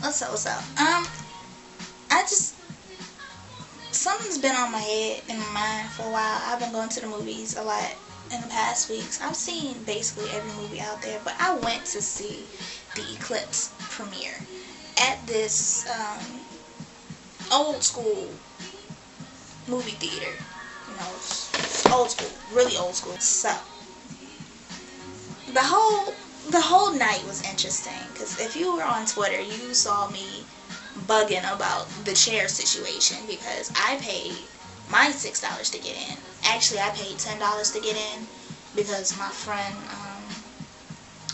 What's up? Something's been on my head and my mind for a while. I've been going to the movies a lot in the past weeks. I've seen basically every movie out there, but I went to see the Eclipse Premiere at this old school movie theater. You know, it's old school, really old school. So the whole night was interesting, because if you were on Twitter, you saw me bugging about the chair situation, because I paid my $6 to get in. Actually, I paid $10 to get in because my friend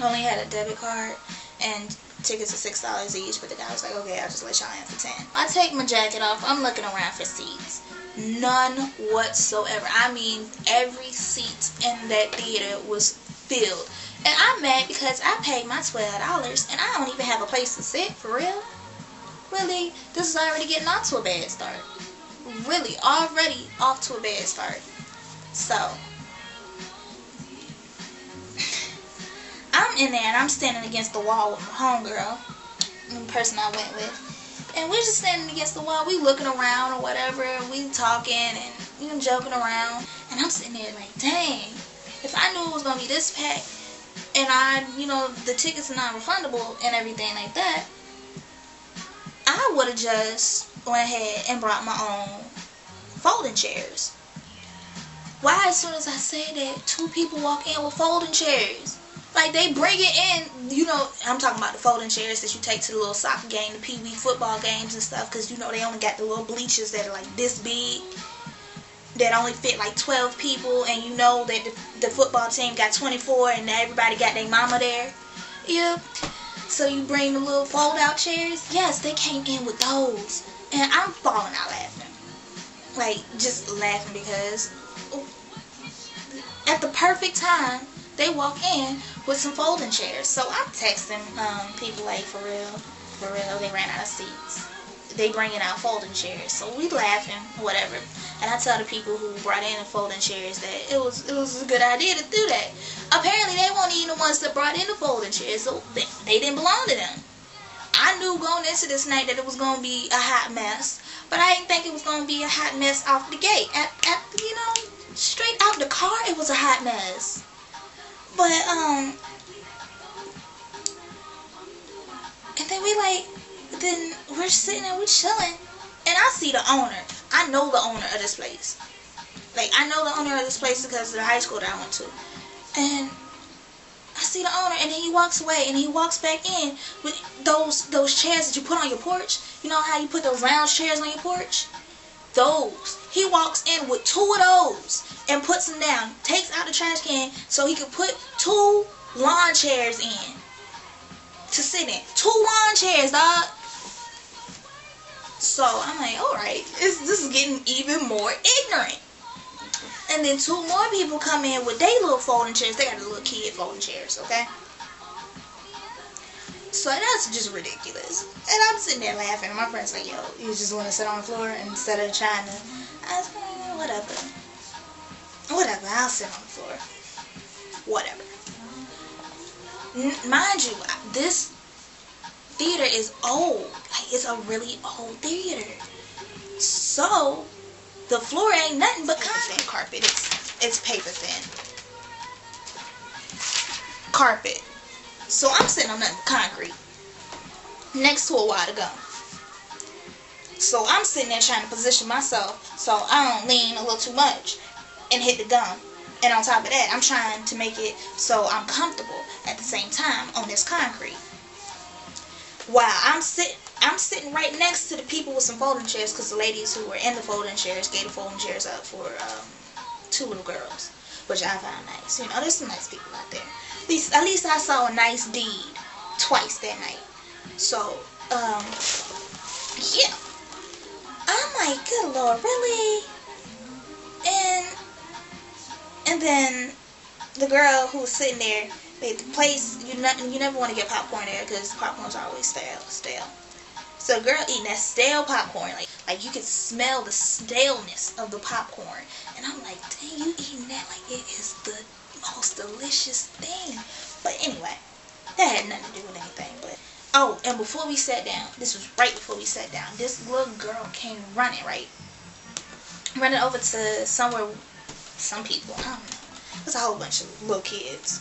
only had a debit card and tickets are $6 each, but the guy was like, okay, I'll just let y'all in for 10. I take my jacket off, I'm looking around for seats. None whatsoever. I mean, every seat in that theater was filled. And I'm mad because I paid my $12 and I don't even have a place to sit, for real. Really, this is already getting off to a bad start. Really, already off to a bad start. So, I'm in there and I'm standing against the wall with my homegirl, the person I went with. And we're just standing against the wall. We looking around or whatever. We talking and joking around. And I'm sitting there like, dang, if I knew it was going to be this packed and the tickets are non-refundable and everything like that, I would have just went ahead and brought my own folding chairs. Why, as soon as I say that, 2 people walk in with folding chairs? Like, they bring it in, I'm talking about the folding chairs that you take to the little soccer game, the Pee Wee football games and stuff, because, they only got the little bleachers that are, like, this big, that only fit, like, 12 people, and that the football team got 24, and everybody got their mama there. Yeah. So you bring the little fold-out chairs? Yes, they came in with those. And I'm falling out laughing. Like, just laughing because at the perfect time, they walk in with some folding chairs. So I'm texting people like, for real, they ran out of seats. They bringing out folding chairs. So we laughing, whatever. And I tell the people who brought in the folding chairs that it was a good idea to do that. Apparently they weren't even the ones that brought in the folding chairs, so they didn't belong to them. I knew going into this night that it was going to be a hot mess, but I didn't think it was going to be a hot mess off the gate. Straight out the car, it was a hot mess. But, and then we're sitting there, we're chilling, and I see the owner. I know the owner of this place. Like, I know the owner of this place because of the high school that I went to. And I see the owner, and then he walks away, and he walks back in with those chairs that you put on your porch. You know how you put those lounge chairs on your porch? Those. He walks in with 2 of those and puts them down. Takes out the trash can so he could put 2 lawn chairs in to sit in. 2 lawn chairs, dog. So I'm like, alright, this is getting even more ignorant. And then 2 more people come in with their little folding chairs. They got the little kid folding chairs, okay? So that's just ridiculous. And I'm sitting there laughing, and my friend's like, yo, you just want to sit on the floor instead of trying to... I was like, whatever. Whatever, I'll sit on the floor. Whatever. Mind you, this theater is old. Like, it's a really old theater. So the floor ain't nothing but concrete carpet. It's paper thin carpet. So I'm sitting on nothing but concrete next to a wide gun. So I'm sitting there trying to position myself so I don't lean a little too much and hit the gum. And on top of that, I'm trying to make it so I'm comfortable at the same time on this concrete. While I'm sitting right next to the people with some folding chairs, because the ladies who were in the folding chairs gave the folding chairs up for 2 little girls, which I found nice. There's some nice people out there. At least I saw a nice deed twice that night. So, yeah. I'm like, good Lord, really? And then the girl who was sitting there, the place, you never want to get popcorn there because popcorn's always stale. So the girl eating that stale popcorn, like you could smell the staleness of the popcorn. And I'm like, dang, you eating that like it is the most delicious thing. But anyway, that had nothing to do with anything. But Oh, and before we sat down, this was right before we sat down, this little girl came running, right? Running over to somewhere, some people, I don't know. It was a whole bunch of little kids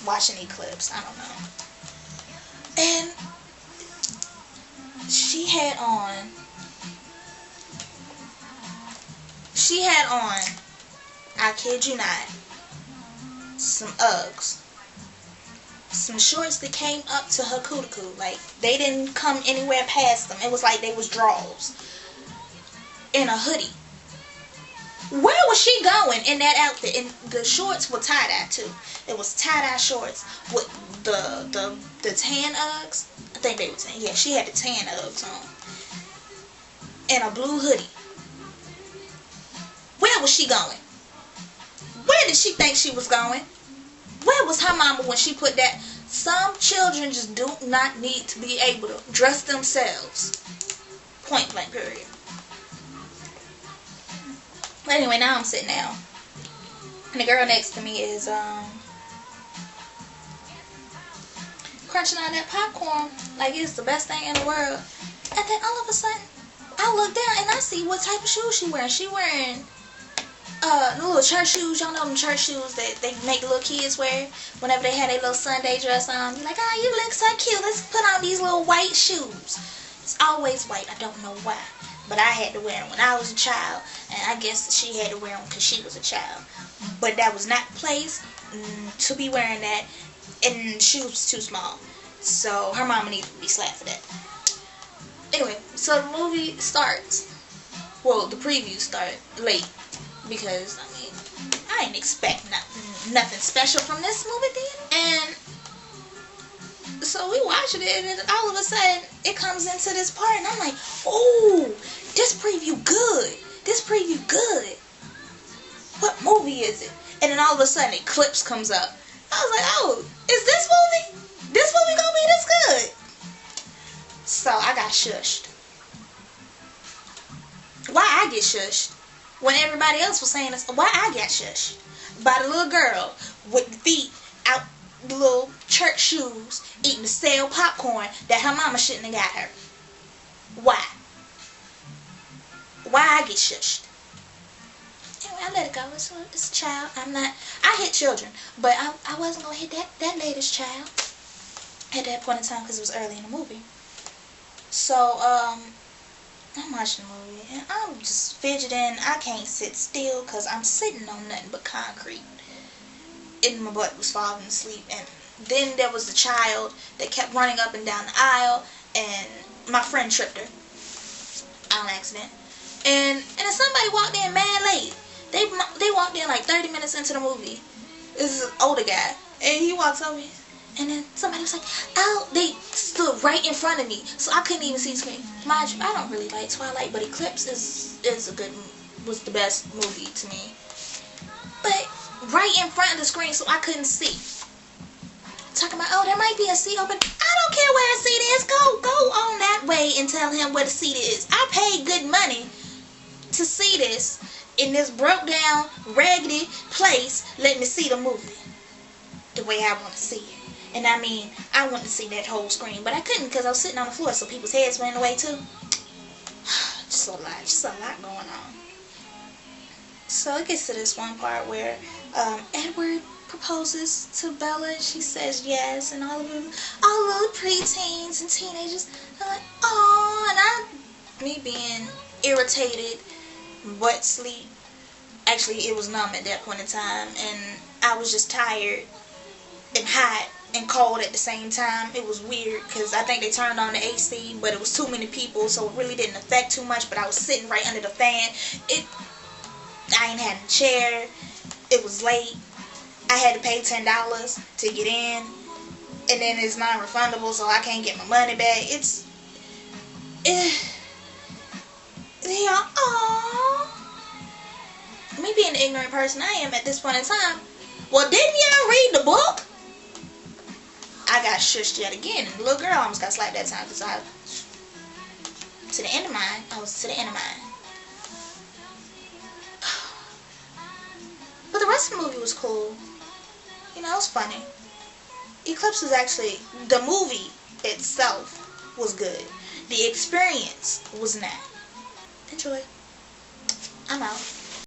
watching Eclipse, I don't know. And she had on, I kid you not, some Uggs. Some shorts that came up to her cuticle. Like, they didn't come anywhere past them. It was like they was drawers. And a hoodie. Where was she going in that outfit? And the shorts were tie-dye too. It was tie-dye shorts with the tan Uggs. I think they were tan. Yeah, she had the tan Uggs on. And a blue hoodie. Where was she going? Where did she think she was going? Where was her mama when she put that? Some children just do not need to be able to dress themselves. Point blank period. But anyway, now I'm sitting down. And the girl next to me is crunching on that popcorn like it's the best thing in the world. And then all of a sudden, I look down and I see what type of shoes she wearing. She wearing the little church shoes. Y'all know them church shoes that they make little kids wear whenever they have their little Sunday dress on. You're like, oh, you look so cute. Let's put on these little white shoes. It's always white. I don't know why. But I had to wear them when I was a child. And I guess she had to wear them because she was a child. But that was not the place to be wearing that. And the shoes was too small. So her mama needed to be slapped for that. Anyway, so the movie starts. Well, the preview started late. Because, I mean, I didn't expect nothing special from this movie theater. And so we watched it, and all of a sudden, it comes into this part, and I'm like, oh, this preview good. This preview good. What movie is it? And then all of a sudden, Eclipse comes up. I was like, oh, is this movie? This movie gonna be this good? So I got shushed. Why I get shushed? When everybody else was saying this, why I got shushed by the little girl with the feet out the little church shoes eating the stale popcorn that her mama shouldn't have got her. Why? Why I get shushed? Anyway, I let it go. It's a child. I hit children, but I wasn't going to hit that latest child at that point in time because it was early in the movie. So, I'm watching the movie, and I'm just fidgeting. I can't sit still because I'm sitting on nothing but concrete. And my butt was falling asleep. And then there was the child that kept running up and down the aisle, and my friend tripped her on accident. And then somebody walked in mad late. They walked in like 30 minutes into the movie. This is an older guy, and he walks over. And then somebody was like, oh, they stood right in front of me, so I couldn't even see the screen. Mind you, I don't really like Twilight, but Eclipse was the best movie to me. But right in front of the screen, so I couldn't see. Talking about, oh, there might be a seat open. I don't care where a seat is. Go on that way and tell him where the seat is. I paid good money to see this in this broke down, raggedy place. Let me see the movie the way I want to see it. And I mean, I wanted to see that whole screen, but I couldn't because I was sitting on the floor, so people's heads went away too. Just a lot going on. So it gets to this one part where Edward proposes to Bella, and she says yes, and all the preteens and teenagers are like, oh, and me being irritated, wet sleep. Actually, it was numb at that point in time, and I was just tired and hot and cold at the same time. It was weird because I think they turned on the AC, but it was too many people, so it really didn't affect too much. But I was sitting right under the fan. I ain't had a chair. It was late. I had to pay $10 to get in, and then it's non-refundable, so I can't get my money back. Me being the ignorant person I am at this point in time. Well, didn't y'all read the book? I got shushed yet again, and the little girl almost got slapped that time because I was to the end of mine. But the rest of the movie was cool. You know, it was funny. Eclipse was actually, the movie itself was good. The experience was not. Enjoy. I'm out.